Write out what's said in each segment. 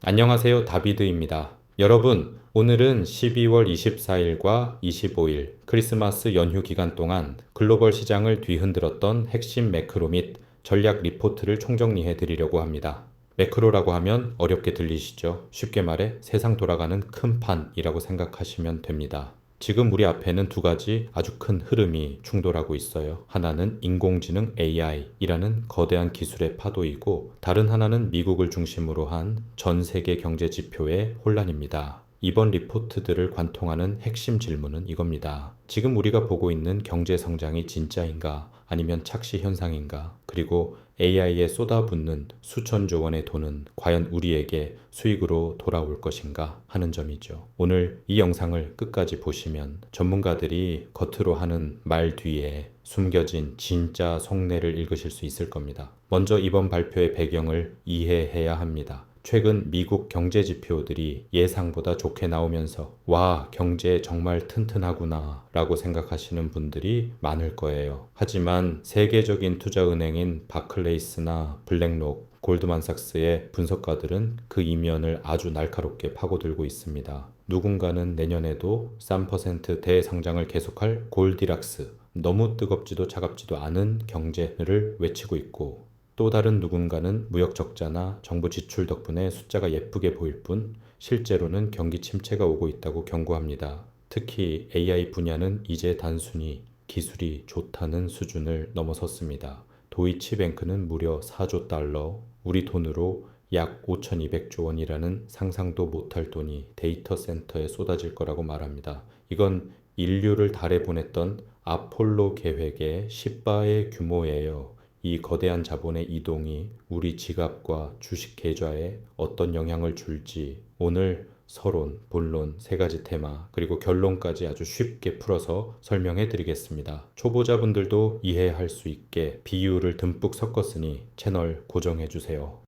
안녕하세요. 다비드입니다. 여러분, 오늘은 12월 24일과 25일 크리스마스 연휴 기간 동안 글로벌 시장을 뒤흔들었던 핵심 매크로 및 전략 리포트를 총정리해 드리려고 합니다. 매크로라고 하면 어렵게 들리시죠? 쉽게 말해 세상 돌아가는 큰 판이라고 생각하시면 됩니다. 지금 우리 앞에는 두 가지 아주 큰 흐름이 충돌하고 있어요. 하나는 인공지능 AI이라는 거대한 기술의 파도이고, 다른 하나는 미국을 중심으로 한 전 세계 경제 지표의 혼란입니다. 이번 리포트들을 관통하는 핵심 질문은 이겁니다. 지금 우리가 보고 있는 경제 성장이 진짜인가? 아니면 착시 현상인가? 그리고 AI에 쏟아붓는 수천조 원의 돈은 과연 우리에게 수익으로 돌아올 것인가 하는 점이죠. 오늘 이 영상을 끝까지 보시면 전문가들이 겉으로 하는 말 뒤에 숨겨진 진짜 속내를 읽으실 수 있을 겁니다. 먼저 이번 발표의 배경을 이해해야 합니다. 최근 미국 경제 지표들이 예상보다 좋게 나오면서 와, 경제 정말 튼튼하구나 라고 생각하시는 분들이 많을 거예요. 하지만 세계적인 투자은행인 바클레이스나 블랙록, 골드만삭스의 분석가들은 그 이면을 아주 날카롭게 파고들고 있습니다. 누군가는 내년에도 3% 대성장을 계속할 골디락스, 너무 뜨겁지도 차갑지도 않은 경제를 외치고 있고, 또 다른 누군가는 무역 적자나 정부 지출 덕분에 숫자가 예쁘게 보일 뿐 실제로는 경기 침체가 오고 있다고 경고합니다. 특히 AI 분야는 이제 단순히 기술이 좋다는 수준을 넘어섰습니다. 도이치뱅크는 무려 4조 달러, 우리 돈으로 약 5,200조 원이라는 상상도 못할 돈이 데이터 센터에 쏟아질 거라고 말합니다. 이건 인류를 달에 보냈던 아폴로 계획의 10배의 규모예요. 이 거대한 자본의 이동이 우리 지갑과 주식 계좌에 어떤 영향을 줄지 오늘 서론, 본론, 세 가지 테마, 그리고 결론까지 아주 쉽게 풀어서 설명해 드리겠습니다. 초보자분들도 이해할 수 있게 비유를 듬뿍 섞었으니 채널 고정해 주세요.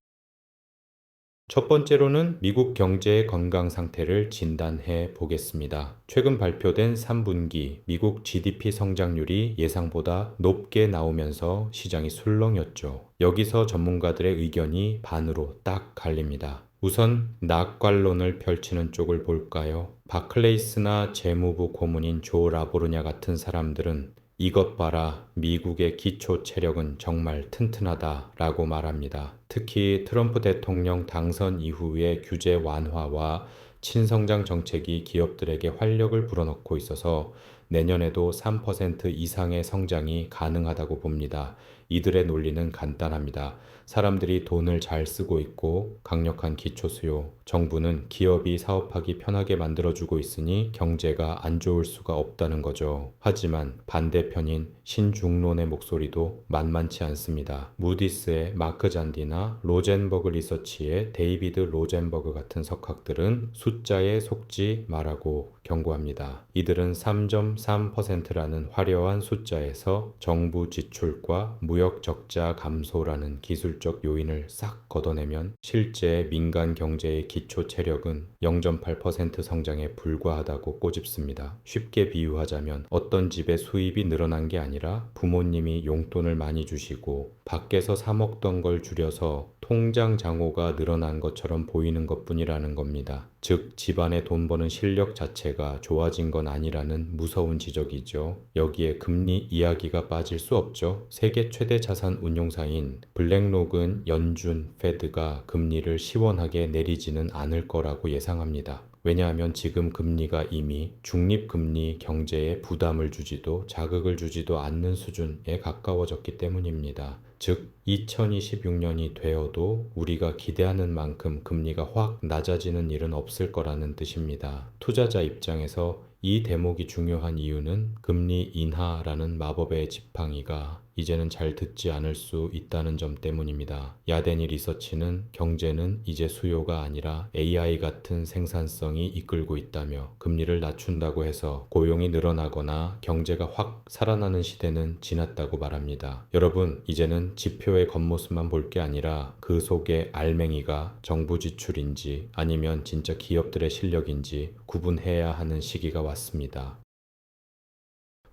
첫 번째로는 미국 경제의 건강 상태를 진단해 보겠습니다. 최근 발표된 3분기 미국 GDP 성장률이 예상보다 높게 나오면서 시장이 술렁였죠. 여기서 전문가들의 의견이 반으로 딱 갈립니다. 우선 낙관론을 펼치는 쪽을 볼까요? 바클레이스나 재무부 고문인 조 라보르냐 같은 사람들은 이것 봐라, 미국의 기초 체력은 정말 튼튼하다 라고 말합니다. 특히 트럼프 대통령 당선 이후의 규제 완화와 친성장 정책이 기업들에게 활력을 불어넣고 있어서 내년에도 3% 이상의 성장이 가능하다고 봅니다. 이들의 논리는 간단합니다. 사람들이 돈을 잘 쓰고 있고 강력한 기초 수요, 정부는 기업이 사업하기 편하게 만들어주고 있으니 경제가 안 좋을 수가 없다는 거죠. 하지만 반대편인 신중론의 목소리도 만만치 않습니다. 무디스의 마크 잔디나 로젠버그 리서치의 데이비드 로젠버그 같은 석학들은 숫자에 속지 말라고 경고합니다. 이들은 3.3%라는 화려한 숫자에서 정부 지출과 무역 적자 감소라는 기술적 요인을 싹 걷어내면 실제 민간 경제의 기초 체력은 0.8% 성장에 불과하다고 꼬집습니다. 쉽게 비유하자면 어떤 집의 수입이 늘어난 게 아니라 부모님이 용돈을 많이 주시고 밖에서 사 먹던 걸 줄여서 통장 잔고가 늘어난 것처럼 보이는 것뿐이라는 겁니다. 즉 집안의 돈 버는 실력 자체가 좋아진 건 아니라는 무서운 지적이죠. 여기에 금리 이야기가 빠질 수 없죠. 세계 최대 자산 운용사인 블랙록은 연준 페드가 금리를 시원하게 내리지는 않을 거라고 예상합니다. 왜냐하면 지금 금리가 이미 중립금리 경제에 부담을 주지도 자극을 주지도 않는 수준에 가까워졌기 때문입니다. 즉 2026년이 되어도 우리가 기대하는 만큼 금리가 확 낮아지는 일은 없을 거라는 뜻입니다. 투자자 입장에서 이 대목이 중요한 이유는 금리 인하라는 마법의 지팡이가 이제는 잘 듣지 않을 수 있다는 점 때문입니다. 야데니 리서치는 경제는 이제 수요가 아니라 AI 같은 생산성이 이끌고 있다며 금리를 낮춘다고 해서 고용이 늘어나거나 경제가 확 살아나는 시대는 지났다고 말합니다. 여러분, 이제는 지표의 겉모습만 볼 게 아니라 그 속에 알맹이가 정부 지출인지 아니면 진짜 기업들의 실력인지 구분해야 하는 시기가 왔습니다.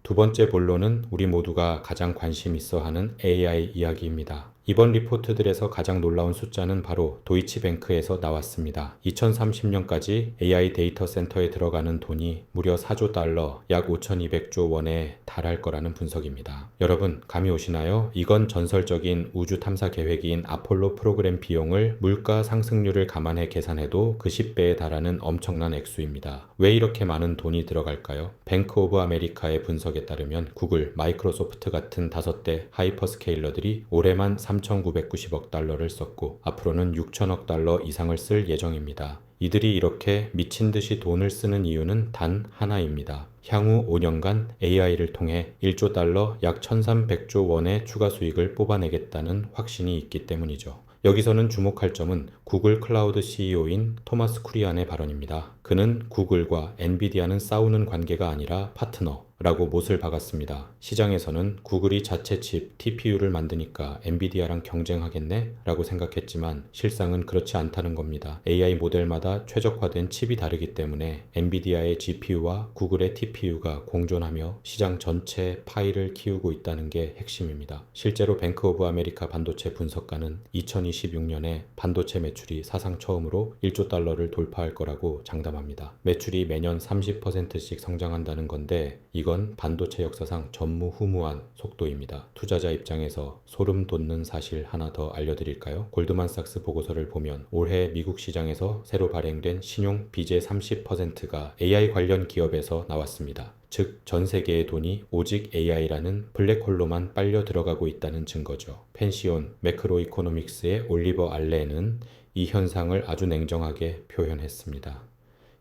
두 번째 본론은 우리 모두가 가장 관심 있어 하는 AI 이야기입니다. 이번 리포트들에서 가장 놀라운 숫자는 바로 도이치뱅크에서 나왔습니다. 2030년까지 AI 데이터 센터에 들어가는 돈이 무려 4조 달러, 약 5,200조 원에 달할 거라는 분석입니다. 여러분, 감이 오시나요? 이건 전설적인 우주 탐사 계획인 아폴로 프로그램 비용을 물가 상승률을 감안해 계산해도 그 10배에 달하는 엄청난 액수입니다. 왜 이렇게 많은 돈이 들어갈까요? 뱅크 오브 아메리카의 분석에 따르면 구글, 마이크로소프트 같은 5대 하이퍼스케일러들이 올해만 3,990억 달러를 썼고 앞으로는 6천억 달러 이상을 쓸 예정입니다. 이들이 이렇게 미친 듯이 돈을 쓰는 이유는 단 하나입니다. 향후 5년간 AI를 통해 1조 달러 약 1,300조 원의 추가 수익을 뽑아내겠다는 확신이 있기 때문이죠. 여기서는 주목할 점은 구글 클라우드 CEO인 토마스 쿠리안의 발언입니다. 그는 구글과 엔비디아는 싸우는 관계가 아니라 파트너라고 못을 박았습니다. 시장에서는 구글이 자체 칩 TPU를 만드니까 엔비디아랑 경쟁하겠네? 라고 생각했지만 실상은 그렇지 않다는 겁니다. AI 모델마다 최적화된 칩이 다르기 때문에 엔비디아의 GPU와 구글의 TPU가 공존하며 시장 전체 파이를 키우고 있다는 게 핵심입니다. 실제로 뱅크 오브 아메리카 반도체 분석가는 2026년에 반도체 매출이 사상 처음으로 1조 달러를 돌파할 거라고 장담합니다. 매출이 매년 30%씩 성장한다는 건데 이건 반도체 역사상 전무후무한 속도입니다. 투자자 입장에서 소름 돋는 사실 하나 더 알려드릴까요? 골드만삭스 보고서를 보면 올해 미국 시장에서 새로 발행된 신용 비제 30%가 AI 관련 기업에서 나왔습니다. 즉, 전 세계의 돈이 오직 AI라는 블랙홀로만 빨려 들어가고 있다는 증거죠. 펜시온 매크로이코노믹스의 올리버 알렌은 이 현상을 아주 냉정하게 표현했습니다.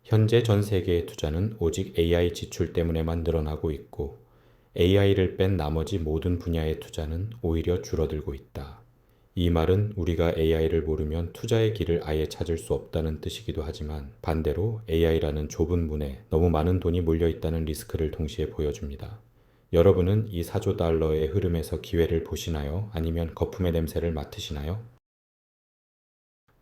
현재 전 세계의 투자는 오직 AI 지출 때문에만 늘어나고 있고 AI를 뺀 나머지 모든 분야의 투자는 오히려 줄어들고 있다. 이 말은 우리가 AI를 모르면 투자의 길을 아예 찾을 수 없다는 뜻이기도 하지만 반대로 AI라는 좁은 문에 너무 많은 돈이 몰려 있다는 리스크를 동시에 보여줍니다. 여러분은 이 4조 달러의 흐름에서 기회를 보시나요? 아니면 거품의 냄새를 맡으시나요?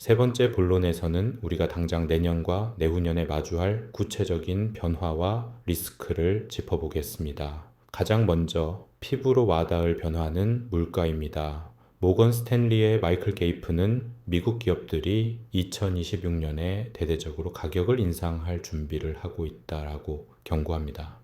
세 번째 본론에서는 우리가 당장 내년과 내후년에 마주할 구체적인 변화와 리스크를 짚어보겠습니다. 가장 먼저 피부로 와닿을 변화는 물가입니다. 모건 스탠리의 마이클 게이프는 미국 기업들이 2026년에 대대적으로 가격을 인상할 준비를 하고 있다라고 경고합니다.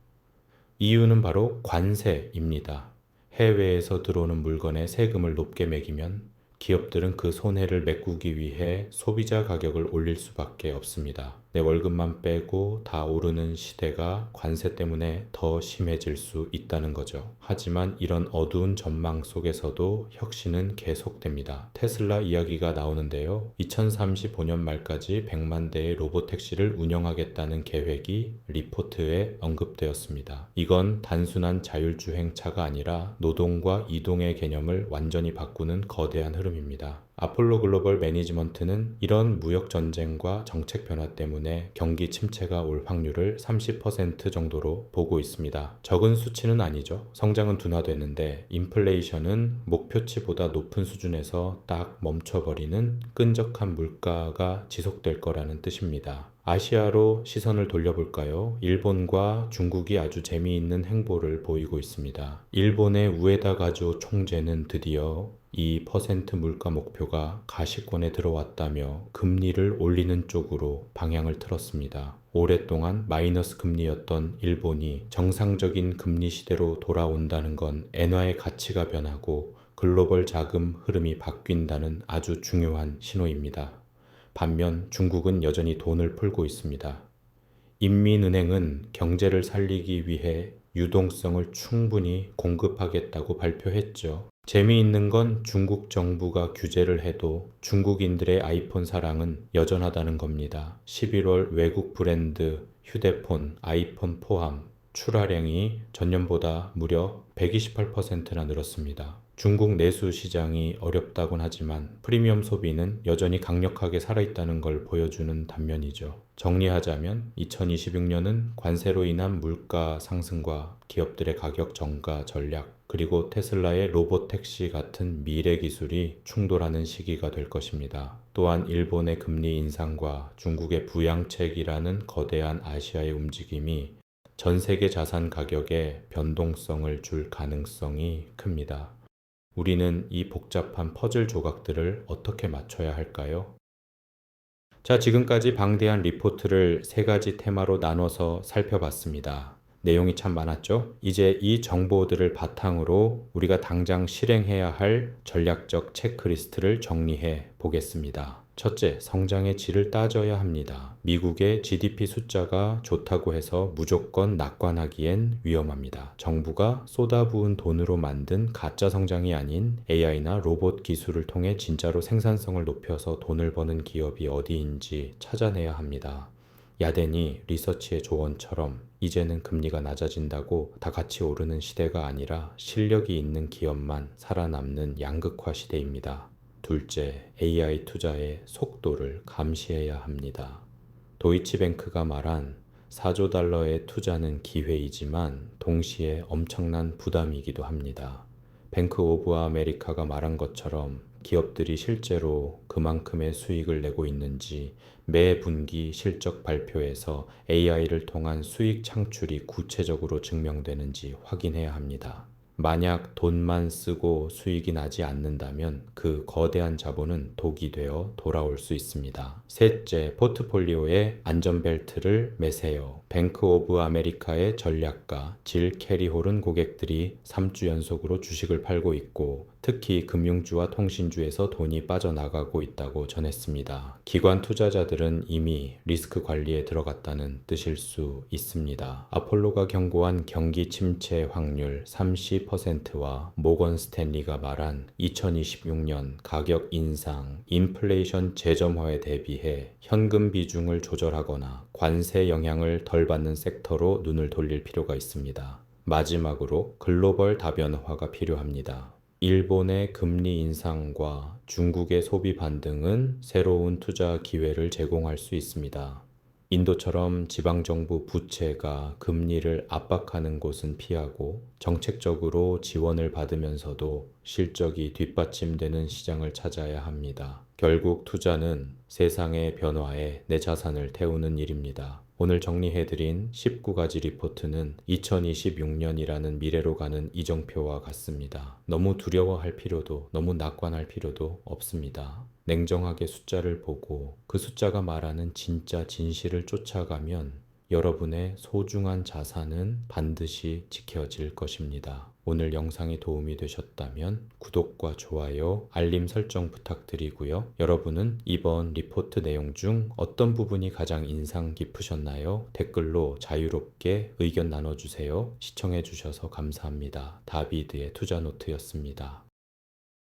이유는 바로 관세입니다. 해외에서 들어오는 물건에 세금을 높게 매기면 기업들은 그 손해를 메꾸기 위해 소비자 가격을 올릴 수밖에 없습니다. 내 월급만 빼고 다 오르는 시대가 관세 때문에 더 심해질 수 있다는 거죠. 하지만 이런 어두운 전망 속에서도 혁신은 계속됩니다. 테슬라 이야기가 나오는데요. 2035년 말까지 100만 대의 로보택시를 운영하겠다는 계획이 리포트에 언급되었습니다. 이건 단순한 자율주행차가 아니라 노동과 이동의 개념을 완전히 바꾸는 거대한 흐름입니다. 아폴로 글로벌 매니지먼트는 이런 무역 전쟁과 정책 변화 때문에 경기 침체가 올 확률을 30% 정도로 보고 있습니다. 적은 수치는 아니죠. 성장은 둔화되는데 인플레이션은 목표치보다 높은 수준에서 딱 멈춰버리는 끈적한 물가가 지속될 거라는 뜻입니다. 아시아로 시선을 돌려볼까요? 일본과 중국이 아주 재미있는 행보를 보이고 있습니다. 일본의 우에다 가조 총재는 드디어 2% 물가 목표가 가시권에 들어왔다며 금리를 올리는 쪽으로 방향을 틀었습니다. 오랫동안 마이너스 금리였던 일본이 정상적인 금리 시대로 돌아온다는 건 엔화의 가치가 변하고 글로벌 자금 흐름이 바뀐다는 아주 중요한 신호입니다. 반면 중국은 여전히 돈을 풀고 있습니다. 인민은행은 경제를 살리기 위해 유동성을 충분히 공급하겠다고 발표했죠. 재미있는 건 중국 정부가 규제를 해도 중국인들의 아이폰 사랑은 여전하다는 겁니다. 11월 외국 브랜드 휴대폰, 아이폰 포함 출하량이 전년보다 무려 128%나 늘었습니다. 중국 내수 시장이 어렵다곤 하지만 프리미엄 소비는 여전히 강력하게 살아있다는 걸 보여주는 단면이죠. 정리하자면 2026년은 관세로 인한 물가 상승과 기업들의 가격 정가 전략, 그리고 테슬라의 로봇택시 같은 미래 기술이 충돌하는 시기가 될 것입니다. 또한 일본의 금리 인상과 중국의 부양책이라는 거대한 아시아의 움직임이 전 세계 자산 가격에 변동성을 줄 가능성이 큽니다. 우리는 이 복잡한 퍼즐 조각들을 어떻게 맞춰야 할까요? 자, 지금까지 방대한 리포트를 세 가지 테마로 나눠서 살펴봤습니다. 내용이 참 많았죠? 이제 이 정보들을 바탕으로 우리가 당장 실행해야 할 전략적 체크리스트를 정리해 보겠습니다. 첫째, 성장의 질을 따져야 합니다. 미국의 GDP 숫자가 좋다고 해서 무조건 낙관하기엔 위험합니다. 정부가 쏟아부은 돈으로 만든 가짜 성장이 아닌 AI나 로봇 기술을 통해 진짜로 생산성을 높여서 돈을 버는 기업이 어디인지 찾아내야 합니다. 야덴이 리서치의 조언처럼 이제는 금리가 낮아진다고 다 같이 오르는 시대가 아니라 실력이 있는 기업만 살아남는 양극화 시대입니다. 둘째, AI 투자의 속도를 감시해야 합니다. 도이치뱅크가 말한 4조 달러의 투자는 기회이지만 동시에 엄청난 부담이기도 합니다. 뱅크 오브 아메리카가 말한 것처럼 기업들이 실제로 그만큼의 수익을 내고 있는지 매 분기 실적 발표에서 AI를 통한 수익 창출이 구체적으로 증명되는지 확인해야 합니다. 만약 돈만 쓰고 수익이 나지 않는다면 그 거대한 자본은 독이 되어 돌아올 수 있습니다. 셋째, 포트폴리오에 안전벨트를 매세요. 뱅크 오브 아메리카의 전략가 질 캐리홀은 고객들이 3주 연속으로 주식을 팔고 있고 특히 금융주와 통신주에서 돈이 빠져나가고 있다고 전했습니다. 기관 투자자들은 이미 리스크 관리에 들어갔다는 뜻일 수 있습니다. 아폴로가 경고한 경기 침체 확률 30%와 모건 스탠리가 말한 2026년 가격 인상, 인플레이션 재점화에 대비해 현금 비중을 조절하거나 관세 영향을 덜 받는 섹터로 눈을 돌릴 필요가 있습니다. 마지막으로 글로벌 다변화가 필요합니다. 일본의 금리 인상과 중국의 소비 반등은 새로운 투자 기회를 제공할 수 있습니다. 인도처럼 지방정부 부채가 금리를 압박하는 곳은 피하고 정책적으로 지원을 받으면서도 실적이 뒷받침되는 시장을 찾아야 합니다. 결국 투자는 세상의 변화에 내 자산을 태우는 일입니다. 오늘 정리해드린 19가지 리포트는 2026년이라는 미래로 가는 이정표와 같습니다. 너무 두려워할 필요도 너무 낙관할 필요도 없습니다. 냉정하게 숫자를 보고 그 숫자가 말하는 진짜 진실을 쫓아가면 여러분의 소중한 자산은 반드시 지켜질 것입니다. 오늘 영상이 도움이 되셨다면 구독과 좋아요, 알림 설정 부탁드리고요. 여러분은 이번 리포트 내용 중 어떤 부분이 가장 인상 깊으셨나요? 댓글로 자유롭게 의견 나눠주세요. 시청해주셔서 감사합니다. 다비드의 투자노트였습니다.